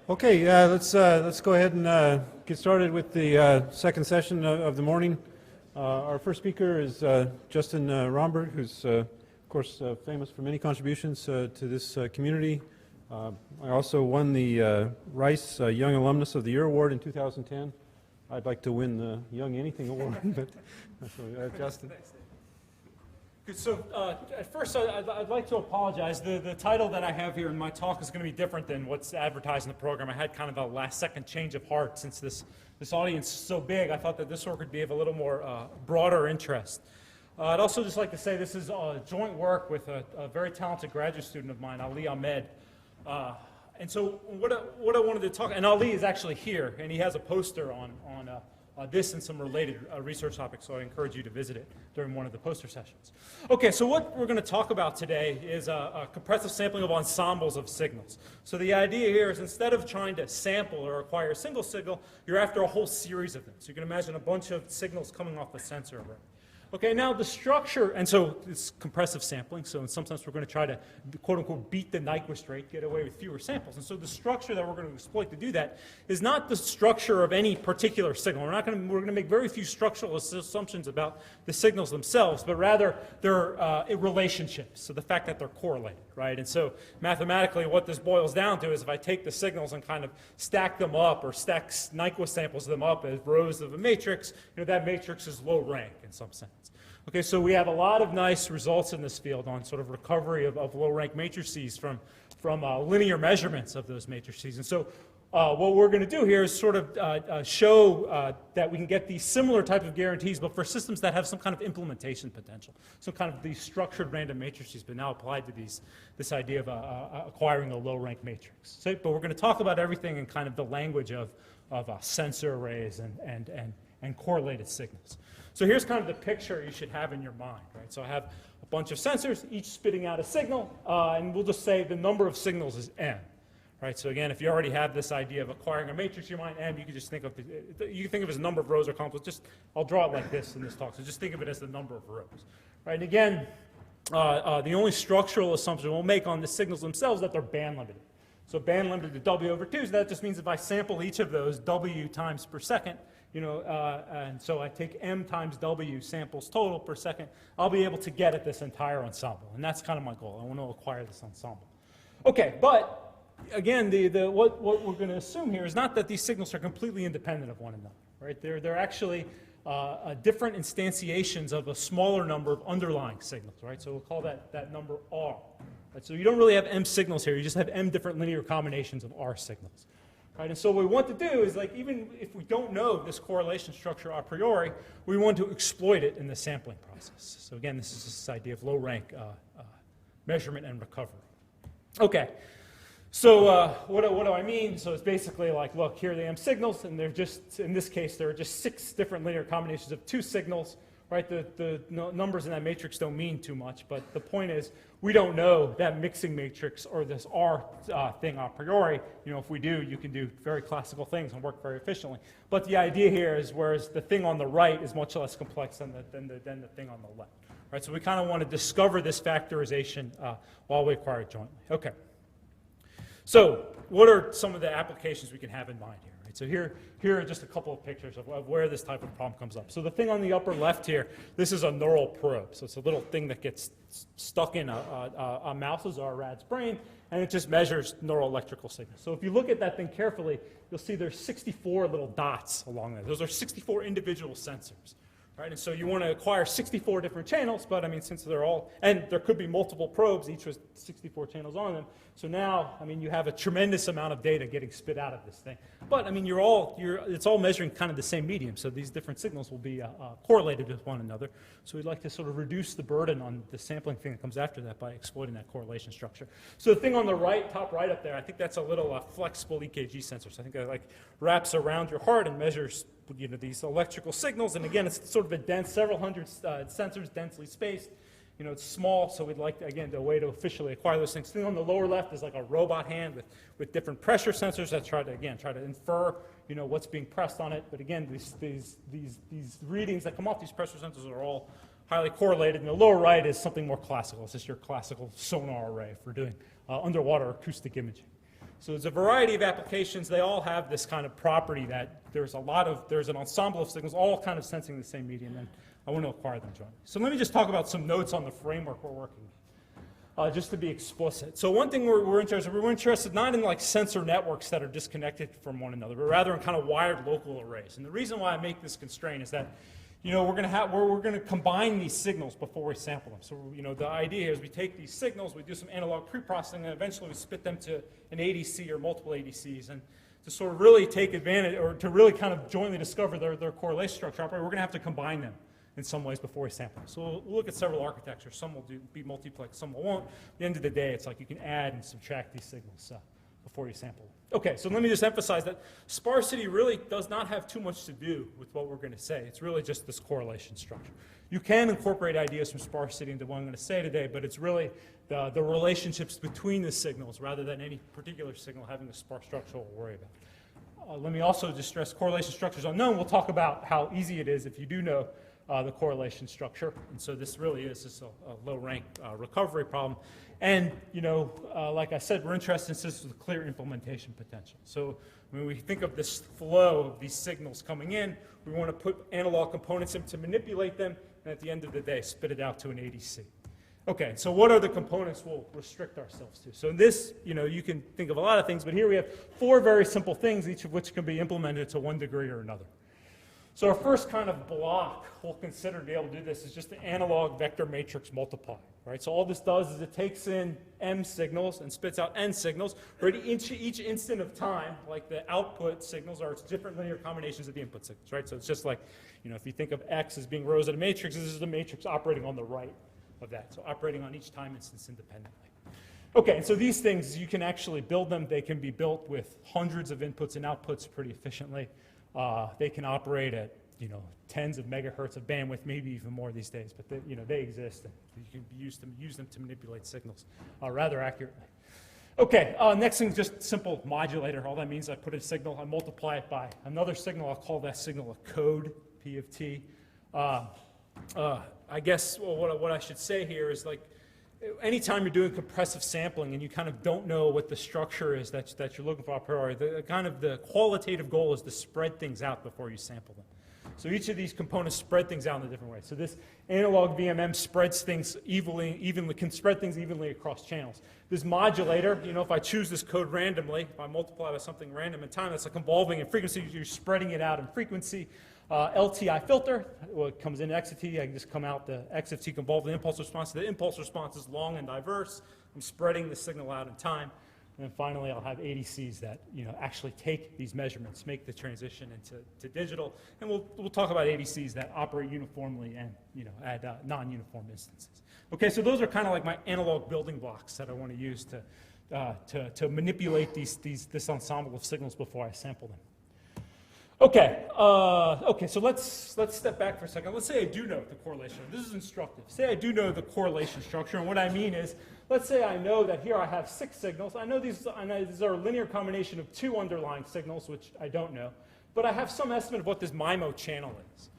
Okay, let's go ahead and get started with the second session of the morning. Our first speaker is Justin Romberg, who's of course famous for many contributions to this community. I also won the Rice Young Alumnus of the Year Award in 2010. I'd like to win the Young Anything Award, but Justin. Good. So at first, I'd like to apologize. The title that I have here in my talk is going to be different than what's advertised in the program. I had kind of a last-second change of heart since this audience is so big. I thought that this work would be of a little more broader interest. I'd also just like to say this is joint work with a very talented graduate student of mine, Ali Ahmed. And so what I wanted to talk, and Ali is actually here, and he has a poster on this and some related research topics, so I encourage you to visit it during one of the poster sessions. Okay, so what we're going to talk about today is a compressive sampling of ensembles of signals. So the idea here is instead of trying to sample or acquire a single signal, you're after a whole series of them. So you can imagine a bunch of signals coming off the sensor array. Okay, now the structure, and so it's compressive sampling, so in some sense we're going to try to, quote-unquote, beat the Nyquist rate, get away with fewer samples. And so the structure that we're going to exploit to do that is not the structure of any particular signal. We're going to make very few structural assumptions about the signals themselves, but rather their relationships, so the fact that they're correlated, right? And so mathematically what this boils down to is if I take the signals and kind of stack them up or stack Nyquist samples them up as rows of a matrix, that matrix is low rank in some sense. Okay, so we have a lot of nice results in this field on sort of recovery of low-rank matrices from linear measurements of those matrices. And so what we're going to do here is sort of show that we can get these similar type of guarantees, but for systems that have some kind of implementation potential. Some kind of these structured random matrices, but now applied to this idea of acquiring a low-rank matrix. So, but we're going to talk about everything in kind of the language of sensor arrays and correlated signals. So here's kind of the picture you should have in your mind, right? So I have a bunch of sensors, each spitting out a signal, and we'll just say the number of signals is m, right? So again, if you already have this idea of acquiring a matrix in your mind, m, you can just think of it as a number of rows or columns. I'll draw it like this in this talk. So just think of it as the number of rows, right? And again, the only structural assumption we'll make on the signals themselves is that they're band limited. So band limited to w over 2, so that just means if I sample each of those w times per second, and so I take m times w samples total per second, I'll be able to get at this entire ensemble. And that's kind of my goal. I want to acquire this ensemble. Okay, but again, what we're going to assume here is not that these signals are completely independent of one another, right? They're actually different instantiations of a smaller number of underlying signals, right? So we'll call that number r. Right? So you don't really have m signals here. You just have m different linear combinations of r signals. Right, and so what we want to do is, like, even if we don't know this correlation structure a priori, we want to exploit it in the sampling process. So again, this is this idea of low-rank measurement and recovery. Okay, so what do I mean? So it's basically like, look, here are the m signals, and they're just, in this case, there are just 6 different linear combinations of 2 signals. Right, the numbers in that matrix don't mean too much, but the point is we don't know that mixing matrix or this R thing a priori. If we do, you can do very classical things and work very efficiently. But the idea here is, whereas the thing on the right is much less complex than the thing on the left. Right, so we kind of want to discover this factorization while we acquire it jointly. Okay. So what are some of the applications we can have in mind here? So here are just a couple of pictures of where this type of problem comes up. So the thing on the upper left here, this is a neural probe. So it's a little thing that gets stuck in a mouse's or a rat's brain, and it just measures neural electrical signals. So if you look at that thing carefully, you'll see there's 64 little dots along there. Those are 64 individual sensors. Right, and so you want to acquire 64 different channels, but I mean, since they're all, and there could be multiple probes, each with 64 channels on them. So now, I mean, you have a tremendous amount of data getting spit out of this thing. But I mean, it's all measuring kind of the same medium, so these different signals will be correlated with one another. So we'd like to sort of reduce the burden on the sampling thing that comes after that by exploiting that correlation structure. So the thing on the right, top right up there, I think that's a little flexible EKG sensor. So I think that like wraps around your heart and measures these electrical signals, and again, it's sort of a dense, several hundred sensors, densely spaced. It's small, so we'd like, a way to officially acquire those things. The thing on the lower left is like a robot hand with different pressure sensors that try to infer, what's being pressed on it. But again, these readings that come off these pressure sensors are all highly correlated. And the lower right is something more classical. It's just your classical sonar array for doing underwater acoustic imaging. So there's a variety of applications. They all have this kind of property that there's an ensemble of signals all kind of sensing the same medium, and I want to acquire them jointly. So let me just talk about some notes on the framework we're working with, just to be explicit. So one thing we're interested not in like sensor networks that are disconnected from one another, but rather in kind of wired local arrays. And the reason why I make this constraint is that we're going to combine these signals before we sample them. So, the idea here is we take these signals, we do some analog pre-processing, and eventually we spit them to an ADC or multiple ADCs. And to sort of really take advantage, or to really kind of jointly discover their correlation structure, we're going to have to combine them in some ways before we sample them. So we'll look at several architectures. Some will be multiplex, some won't. At the end of the day, it's like you can add and subtract these signals before you sample them. Okay, so let me just emphasize that sparsity really does not have too much to do with what we're going to say. It's really just this correlation structure. You can incorporate ideas from sparsity into what I'm going to say today, but it's really the relationships between the signals rather than any particular signal having a sparse structure we'll worry about. Let me also just stress correlation structure is unknown. We'll talk about how easy it is if you do know the correlation structure. And so this really is just a low-rank recovery problem. And, like I said, we're interested in systems with clear implementation potential. So when we think of this flow of these signals coming in, we want to put analog components in to manipulate them, and at the end of the day, spit it out to an ADC. Okay, so what are the components we'll restrict ourselves to? So in this, you can think of a lot of things, but here we have 4 very simple things, each of which can be implemented to one degree or another. So our first kind of block we'll consider to be able to do this is just the analog vector matrix multiply, right? So all this does is it takes in M signals and spits out N signals, right? Each instant of time, like the output signals are different linear combinations of the input signals, right? So it's just like, if you think of X as being rows of a matrix, this is the matrix operating on the right of that, so operating on each time instance independently. Okay, and so these things, you can actually build them. They can be built with hundreds of inputs and outputs pretty efficiently. They can operate at tens of megahertz of bandwidth, maybe even more these days, but they exist, and you can use them to manipulate signals rather accurately. Okay, next thing, just simple modulator. All that means I put a signal, I multiply it by another signal. I'll call that signal a code, P of T. I guess what I should say here is, like, anytime you're doing compressive sampling and you kind of don't know what the structure is that you're looking for a priori, the qualitative goal is to spread things out before you sample them. So each of these components spread things out in a different way. So this analog VMM spreads things can spread things evenly across channels. This modulator, if I choose this code randomly, if I multiply by something random in time, that's like evolving in frequency. You're spreading it out in frequency. LTI filter, it comes in X of T. I can just come out the X of T convolve the impulse response. The impulse response is long and diverse. I'm spreading the signal out in time. And then finally, I'll have ADCs that actually take these measurements, make the transition into digital. And we'll talk about ADCs that operate uniformly and at non-uniform instances. Okay, so those are kind of like my analog building blocks that I want to use to manipulate this ensemble of signals before I sample them. Okay, so let's step back for a second. Let's say I do know the correlation. This is instructive. Say I do know the correlation structure, and what I mean is, let's say I know that here I have 6 signals. I know these are a linear combination of 2 underlying signals, which I don't know, but I have some estimate of what this MIMO channel is.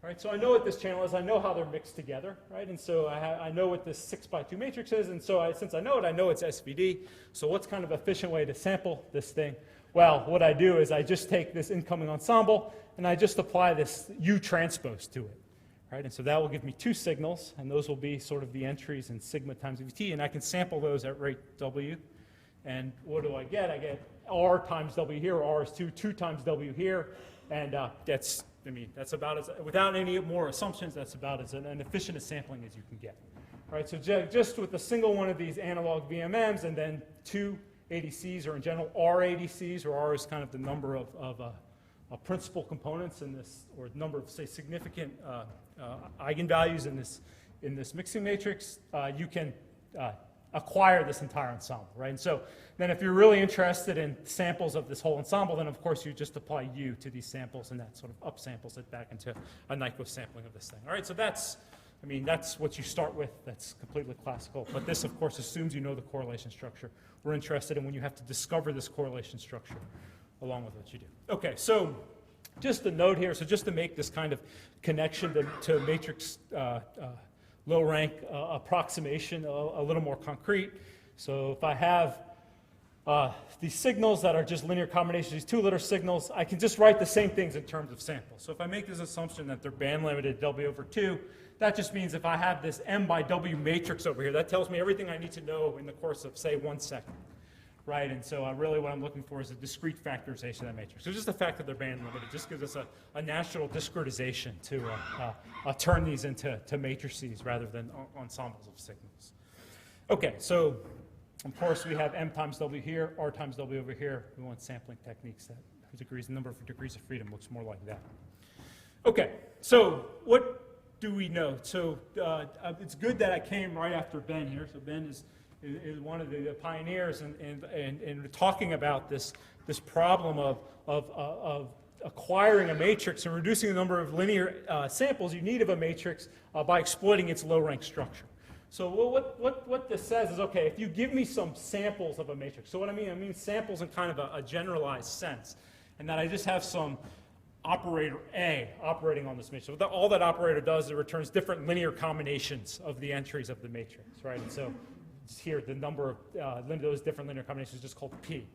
Right, so I know what this channel is. I know how they're mixed together, right? And so I know what this 6x2 matrix is, and so since I know it, I know it's SVD. So what's kind of an efficient way to sample this thing? Well, what I do is I just take this incoming ensemble and I just apply this U transpose to it, right? And so that will give me 2 signals, and those will be sort of the entries in sigma times VT, and I can sample those at rate W. And what do I get? I get R times W here, R is 2 times W here, and that's about as, without any more assumptions, that's about as an efficient a sampling as you can get, right? So just with a single one of these analog VMMs and then 2 ADCs, or in general R ADCs, or R is kind of the number of principal components in this, or number of, say, significant eigenvalues in this mixing matrix, you can acquire this entire ensemble, right? And so then if you're really interested in samples of this whole ensemble, then of course you just apply U to these samples, and that sort of upsamples it back into a Nyquist sampling of this thing. All right, so that's what you start with. That's completely classical. But this, of course, assumes you know the correlation structure. We're interested in when you have to discover this correlation structure along with what you do. Okay, so just a note here. So just to make this kind of connection to matrix low rank approximation a little more concrete. So if I have these signals that are just linear combinations, these two-letter signals, I can just write the same things in terms of samples. So if I make this assumption that they're band-limited W over 2, that just means if I have this M by W matrix over here, that tells me everything I need to know in the course of, say, 1 second. Right, and so really what I'm looking for is a discrete factorization of that matrix. So just the fact that they're band-limited just gives us a natural discretization to turn these into matrices rather than ensembles of signals. Okay, so of course we have M times W here, R times W over here. We want sampling techniques that the number of degrees of freedom looks more like that. Okay, so what do we know? So it's good that I came right after Ben here. So Ben is one of the pioneers in talking about this problem of acquiring a matrix and reducing the number of linear samples you need of a matrix by exploiting its low-rank structure. So what this says is, okay, if you give me some samples of a matrix, so what I mean samples in kind of a generalized sense, and that I just have some operator A operating on this matrix. So all that operator does is it returns different linear combinations of the entries of the matrix, right? And so here, the number of those different linear combinations is just called P.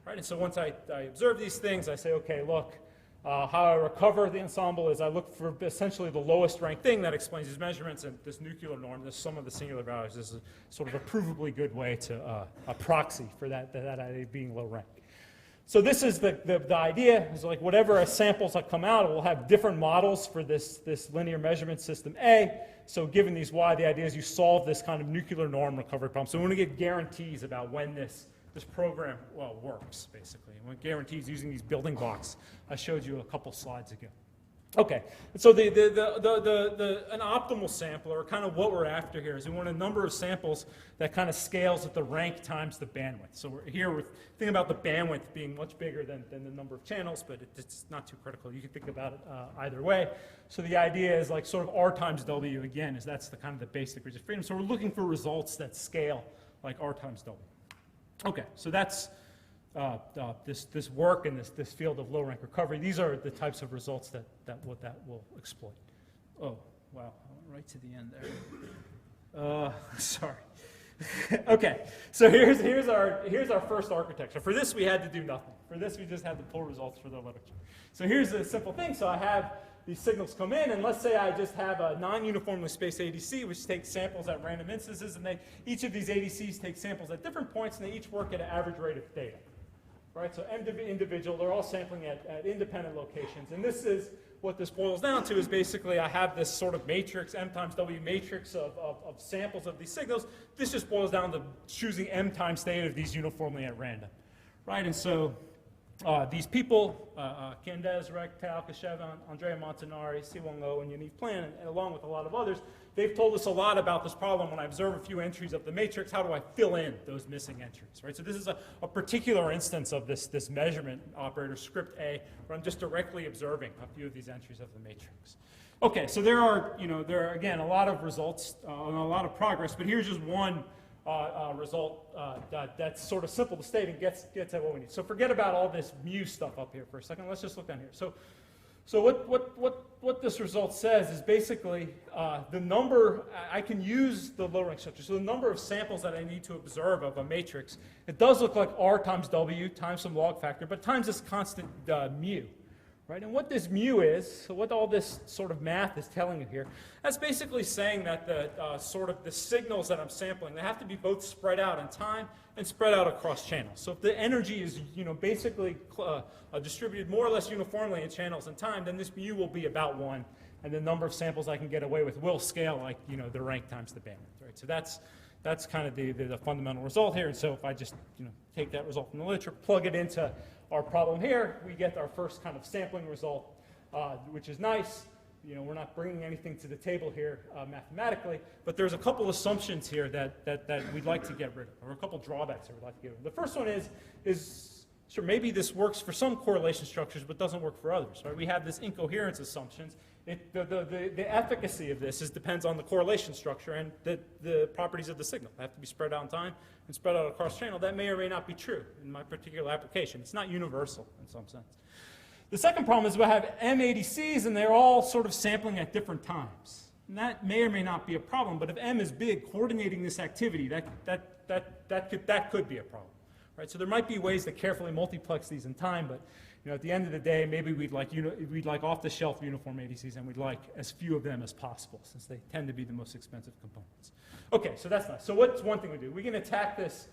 Right? And so once I observe these things, I say, okay, look, how I recover the ensemble is I look for essentially the lowest ranked thing that explains these measurements, and this nuclear norm, this sum of the singular values, is a sort of a provably good way to a proxy for that idea being low rank. So this is the idea, is like whatever samples that come out, we'll have different models for this linear measurement system A. So given these Y, the idea is you solve this kind of nuclear norm recovery problem. So we want to get guarantees about when this program, works, basically. And we want guarantees using these building blocks I showed you a couple slides ago. Okay, so an optimal sampler, or kind of what we're after here, is we want a number of samples that kind of scales at the rank times the bandwidth. So we're thinking about the bandwidth being much bigger than the number of channels, but it's not too critical. You can think about it either way. So the idea is like sort of R times W, again, is that's the kind of the basic degrees of freedom. So we're looking for results that scale like R times W. Okay, so that's this work in this field of low-rank recovery. These are the types of results that will exploit. Oh, wow, I went right to the end there. Sorry. Okay, so here's our first architecture. For this, we had to do nothing. For this, we just had to pull results for the literature. So here's a simple thing. So I have these signals come in, and let's say I just have a non-uniformly spaced ADC, which takes samples at random instances, and each of these ADCs take samples at different points, and they each work at an average rate of theta. Right, so individual, they're all sampling at independent locations. And this is what this boils down to, is basically I have this sort of matrix, M times W matrix of samples of these signals. This just boils down to choosing M times theta of these uniformly at random. Right, and so these people, Candes, Rek, Tal, Kashev, Andrea Montanari, Siwang-O, and Yaniv Plan, and along with a lot of others, they've told us a lot about this problem. When I observe a few entries of the matrix, how do I fill in those missing entries? Right? So this is a particular instance of this measurement operator, script A, where I'm just directly observing a few of these entries of the matrix. Okay, so there are again a lot of results and a lot of progress, but here's just one result that's sort of simple to state and gets at what we need. So forget about all this mu stuff up here for a second. Let's just look down here. So what this result says is basically the number, I can use the low rank structure. So the number of samples that I need to observe of a matrix, it does look like R times W times some log factor, but times this constant mu. Right? And what this mu is, so what all this sort of math is telling you here, that's basically saying that the sort of the signals that I'm sampling, they have to be both spread out in time and spread out across channels. So if the energy is basically distributed more or less uniformly in channels and time, then this mu will be about 1, and the number of samples I can get away with will scale like the rank times the bandwidth. Right? So that's kind of the fundamental result here. And so if I just take that result from the literature, plug it into our problem here, we get our first kind of sampling result, which is nice. We're not bringing anything to the table here mathematically, but there's a couple assumptions here that we'd like to get rid of, or a couple drawbacks that we'd like to get rid of. The first one is sure, maybe this works for some correlation structures, but doesn't work for others. Right? We have this incoherence assumptions. The efficacy of this depends on the correlation structure and the properties of the signal. They have to be spread out in time and spread out across channel. That may or may not be true in my particular application. It's not universal in some sense. The second problem is we have M ADCs, and they're all sort of sampling at different times. And that may or may not be a problem, but if M is big, coordinating this activity, that could be a problem. Right? So there might be ways to carefully multiplex these in time, but at the end of the day, maybe we'd like off-the-shelf uniform ADCs, and we'd like as few of them as possible, since they tend to be the most expensive components. Okay, so that's nice. So what's one thing we do? We can attack this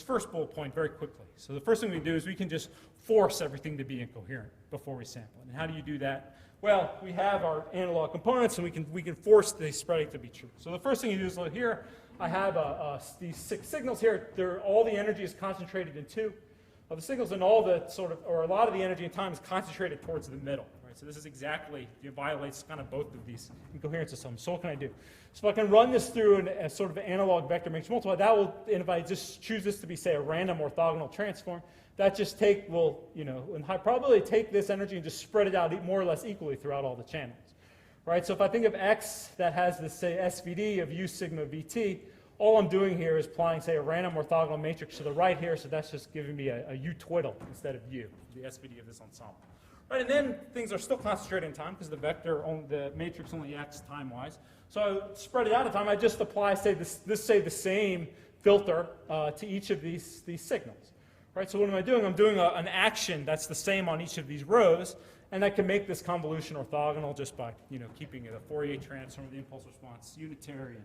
first bullet point very quickly. So the first thing we do is we can just force everything to be incoherent before we sample it. And how do you do that? Well, we have our analog components, and we can force the spreading to be true. So the first thing you do is look here. I have these 6 signals here. All the energy is concentrated in 2 of the signals, and all the a lot of the energy and time is concentrated towards the middle. Right? So this is exactly, it violates kind of both of these incoherence assumptions. So what can I do? So I can run this through a sort of analog vector matrix multiply. That will, and if I just choose this to be, say, a random orthogonal transform, that just will, in high probability, take this energy and just spread it out more or less equally throughout all the channels. Right? So if I think of X that has this, say, SVD of U sigma VT, all I'm doing here is applying, say, a random orthogonal matrix to the right here, so that's just giving me a U twiddle instead of U, the SVD of this ensemble. Right, and then things are still concentrated in time because the matrix only acts time-wise. So I spread it out of time. I just apply, say, the same filter to each of these signals. Right, so what am I doing? I'm doing an action that's the same on each of these rows, and I can make this convolution orthogonal just by keeping the Fourier transform of the impulse response unitary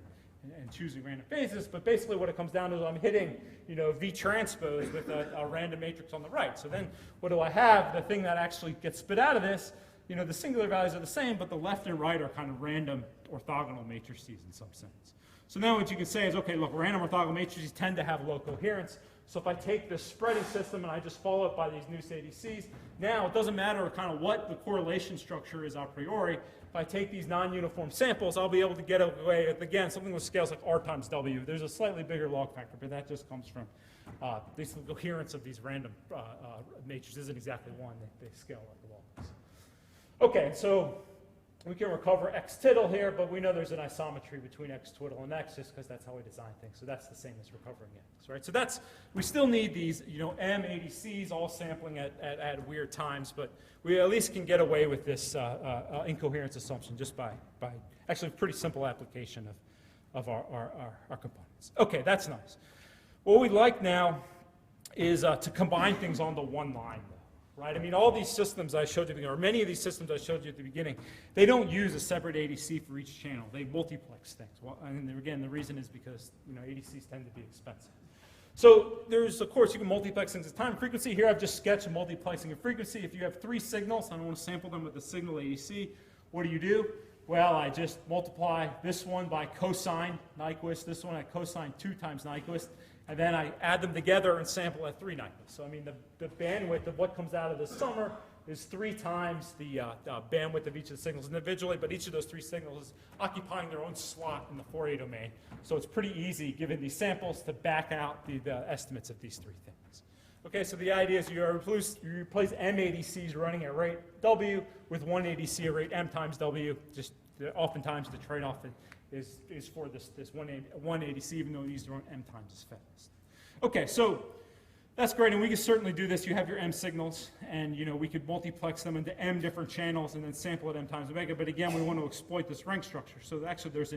and choosing random phases. But basically what it comes down to is I'm hitting V transpose with a random matrix on the right. So then what do I have? The thing that actually gets spit out of this, the singular values are the same, but the left and right are kind of random orthogonal matrices in some sense. So now what you can say is, okay, look, random orthogonal matrices tend to have low coherence. So if I take this spreading system and I just follow it by these new ADCs, now it doesn't matter kind of what the correlation structure is a priori. If I take these non-uniform samples, I'll be able to get away with, again, something with scales like R times W. There's a slightly bigger log factor, but that just comes from the coherence of these random matrices isn't exactly 1. They scale like logs. Okay, so we can recover X tittle here, but we know there's an isometry between X twiddle and X just because that's how we design things. So that's the same as recovering X, right? So we still need these, M ADCs all sampling at weird times, but we at least can get away with this incoherence assumption just by actually a pretty simple application of our components. Okay, that's nice. What we'd like now is to combine things onto one line. Right? I mean, all these systems I showed you, or many of these systems I showed you at the beginning, they don't use a separate ADC for each channel. They multiplex things. Well, and again, the reason is because ADCs tend to be expensive. So there's, of course, you can multiplex things as time and frequency. Here I've just sketched multiplexing of frequency. If you have 3 signals, and I want to sample them with a signal ADC, what do? Well, I just multiply this one by cosine Nyquist, this one I cosine 2 times Nyquist, and then I add them together and sample at 3 Nyquist. So I mean, the bandwidth of what comes out of the summer is 3 times the bandwidth of each of the signals individually, but each of those 3 signals is occupying their own slot in the Fourier domain. So it's pretty easy, given these samples, to back out the estimates of these 3 things. Okay, so the idea is you replace M ADCs running at rate W with 1 ADC at rate M times W. Just oftentimes the trade-off is for this one ADC, even though it needs to run M times as fast. Okay, so that's great, and we can certainly do this. You have your M signals, and we could multiplex them into M different channels and then sample at M times omega. But again, we want to exploit this rank structure. So actually, there's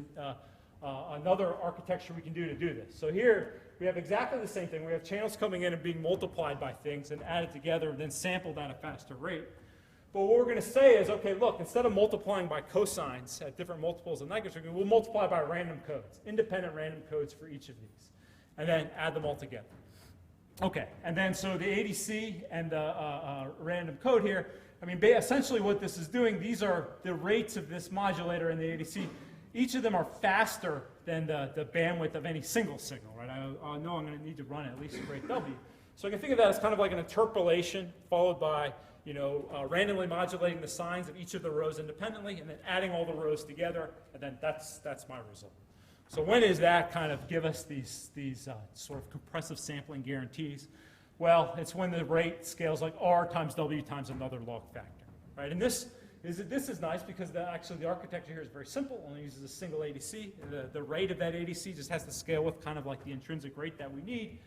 another architecture we can do this. So here we have exactly the same thing. We have channels coming in and being multiplied by things and added together and then sampled at a faster rate. But what we're going to say is, okay, look, instead of multiplying by cosines at different multiples of Nyquist, we'll multiply by random codes, independent random codes for each of these, and then add them all together. Okay, and then so the ADC and the random code here, I mean, essentially what this is doing, these are the rates of this modulator and the ADC. Each of them are faster than the bandwidth of any single signal, right? I know I'm going to need to run at least a rate W. So I can think of that as kind of like an interpolation followed by randomly modulating the signs of each of the rows independently, and then adding all the rows together, and then that's my result. So when does that kind of give us these sort of compressive sampling guarantees? Well, it's when the rate scales like R times W times another log factor, right? And this is nice because actually the architecture here is very simple, only uses a single ADC. The rate of that ADC just has to scale with kind of like the intrinsic rate that we need.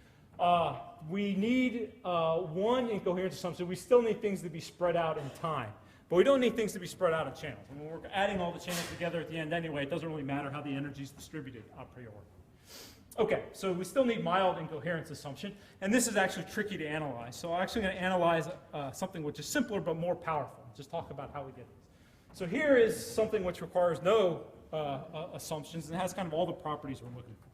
We need one incoherence assumption. We still need things to be spread out in time. But we don't need things to be spread out in channels. And when we're adding all the channels together at the end anyway, it doesn't really matter how the energy is distributed a priori. Okay, so we still need mild incoherence assumption, and this is actually tricky to analyze. So I'm actually going to analyze something which is simpler but more powerful. Just talk about how we get this. So here is something which requires no assumptions and has kind of all the properties we're looking for.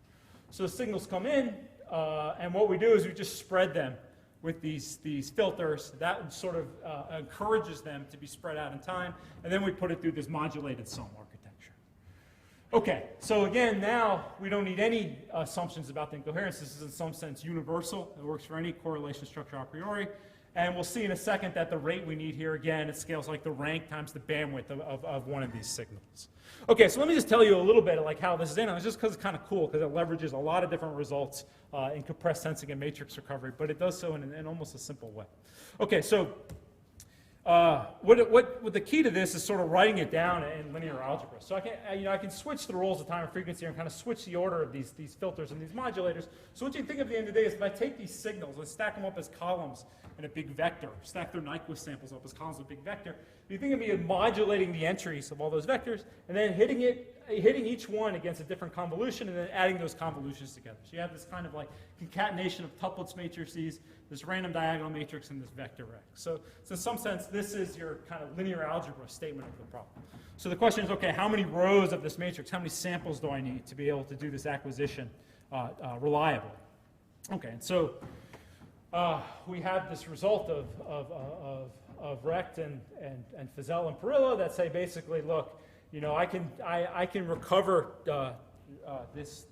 So the signals come in, and what we do is we just spread them with these filters. That sort of encourages them to be spread out in time, and then we put it through this modulated sum architecture. Okay, so again, now we don't need any assumptions about the incoherence. This is in some sense universal. It works for any correlation structure a priori. And we'll see in a second that the rate we need here, again, it scales like the rank times the bandwidth of one of these signals. Okay, so let me just tell you a little bit of like how this is analyzed, just because it's kind of cool, because it leverages a lot of different results in compressed sensing and matrix recovery, but it does so in almost a simple way. Okay, so what the key to this is sort of writing it down in linear algebra. So I can switch the roles of time and frequency and kind of switch the order of these filters and these modulators. So what you think of at the end of the day is if I take these signals and stack them up as columns in a big vector, stack their Nyquist samples up as columns of a big vector, you think of me as modulating the entries of all those vectors and then hitting each one against a different convolution and then adding those convolutions together. So you have this kind of like concatenation of tuplets matrices, this random diagonal matrix, and this vector X. So in some sense, this is your kind of linear algebra statement of the problem. So the question is, okay, how many rows of this matrix, how many samples do I need to be able to do this acquisition reliably? Okay, and so we have this result of Recht and Fazell and Perillo that say basically, look, you know, I can recover this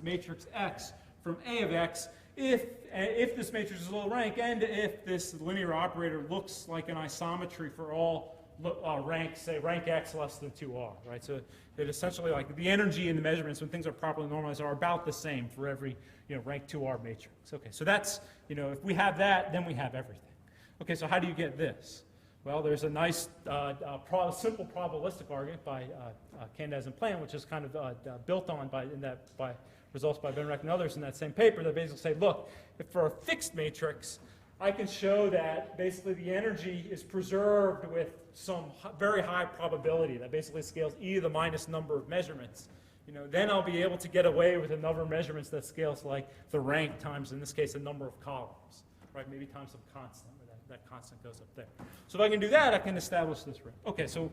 matrix X from A of X if this matrix is low rank and if this linear operator looks like an isometry for all rank, say rank X less than 2R, right? So it essentially, like, the energy in the measurements when things are properly normalized are about the same for every, you know, rank 2R matrix. Okay, so that's, you know, if we have that, then we have everything. Okay, so how do you get this? Well, there's a nice simple probabilistic argument by Candes and Plan, which is kind of built on by results by Ben Recht and others in that same paper that basically say, look, if for a fixed matrix, I can show that basically the energy is preserved with some very high probability that basically scales e to the minus number of measurements. You know, then I'll be able to get away with a number of measurements that scales like the rank times, in this case, a number of columns, right? Maybe times some constant, where that constant goes up there. So if I can do that, I can establish this ring. Okay, so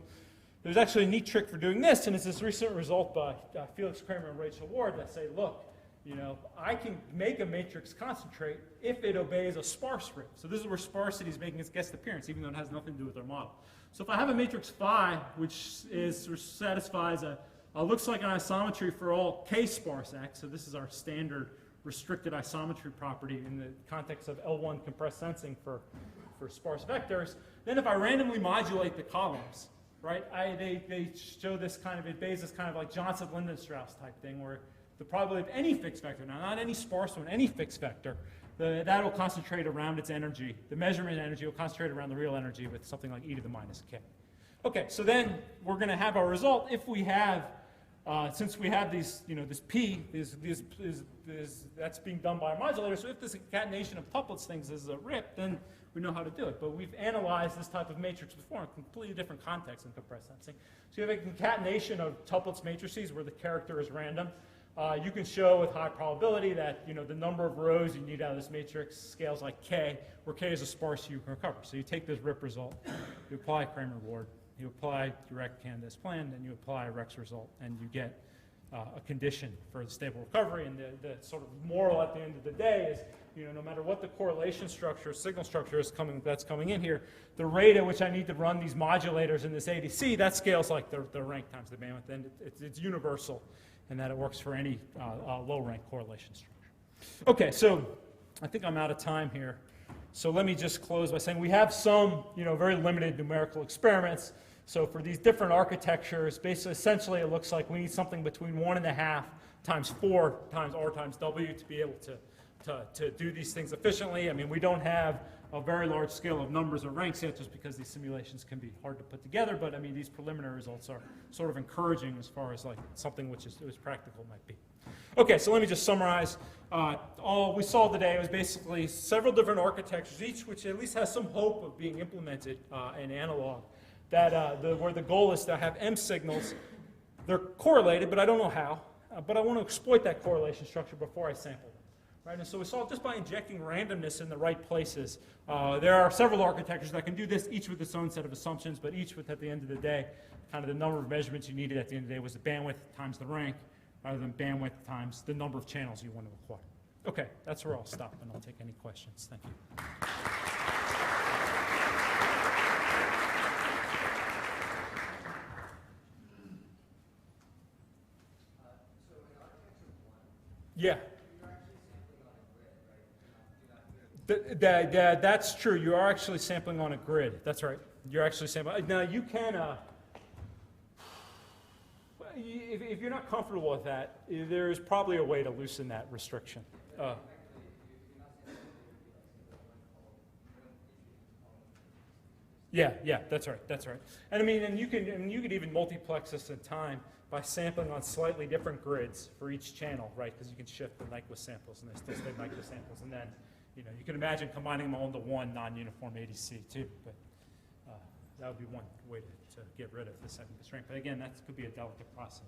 there's actually a neat trick for doing this, and it's this recent result by Felix Kramer and Rachel Ward that say, look, you know, I can make a matrix concentrate if it obeys a sparse rip. So this is where sparsity is making its guest appearance, even though it has nothing to do with our model. So if I have a matrix phi, which satisfies looks like an isometry for all k sparse x, so this is our standard restricted isometry property in the context of L1 compressed sensing for sparse vectors, then if I randomly modulate the columns, right, they show this kind of, it obeys this kind of like Johnson-Lindenstrauss type thing where the probability of any fixed vector, now not any sparse one, any fixed vector, that will concentrate around its energy. The measurement energy will concentrate around the real energy with something like e to the minus k. Okay, so then we're going to have our result if we have, since we have these, you know, this p, that's being done by a modulator, so if this concatenation of tuplets things is a rip, then we know how to do it. But we've analyzed this type of matrix before in a completely different context in compressed sensing. So you have a concatenation of tuplets matrices where the character is random. You can show with high probability that, you know, the number of rows you need out of this matrix scales like k, where k is a sparse you can recover. So you take this RIP result, you apply Kramer-Ward, you apply direct Candes plan, and you apply Recht's result, and you get a condition for the stable recovery. And the sort of moral at the end of the day is, you know, no matter what the correlation structure, signal structure is that's coming in here, the rate at which I need to run these modulators in this ADC, that scales like the rank times the bandwidth, and it's universal, and that it works for any low-rank correlation structure. Okay, so I think I'm out of time here. So let me just close by saying we have some, you know, very limited numerical experiments. So for these different architectures, basically, essentially, it looks like we need something between 1.5 times 4 times R times W to be able to do these things efficiently. I mean, we don't have a very large scale of numbers or ranks yet, just because these simulations can be hard to put together. But I mean, these preliminary results are sort of encouraging as far as like something which is practical might be. Okay, so let me just summarize. All we saw today was basically several different architectures, each which at least has some hope of being implemented in analog. That where the goal is to have M signals. They're correlated, but I don't know how. but I want to exploit that correlation structure before I sample them. Right? And so we saw just by injecting randomness in the right places. There are several architectures that can do this, each with its own set of assumptions, but each with, at the end of the day, kind of the number of measurements you needed at the end of the day was the bandwidth times the rank, rather than bandwidth times the number of channels you want to acquire. Okay, that's where I'll stop, and I'll take any questions. Thank you. Yeah. That's true. You are actually sampling on a grid. That's right. You're actually sampling. Now, you can, if you're not comfortable with that, there is probably a way to loosen that restriction. Yeah, that's right, that's right. And I mean, and you could even multiplex this in time by sampling on slightly different grids for each channel, right? Because you can shift the Nyquist samples and they still stay Nyquist samples, and then, you know, you can imagine combining them all into one non-uniform ADC too. But that would be one way to get rid of the second constraint. But again, that could be a delicate process.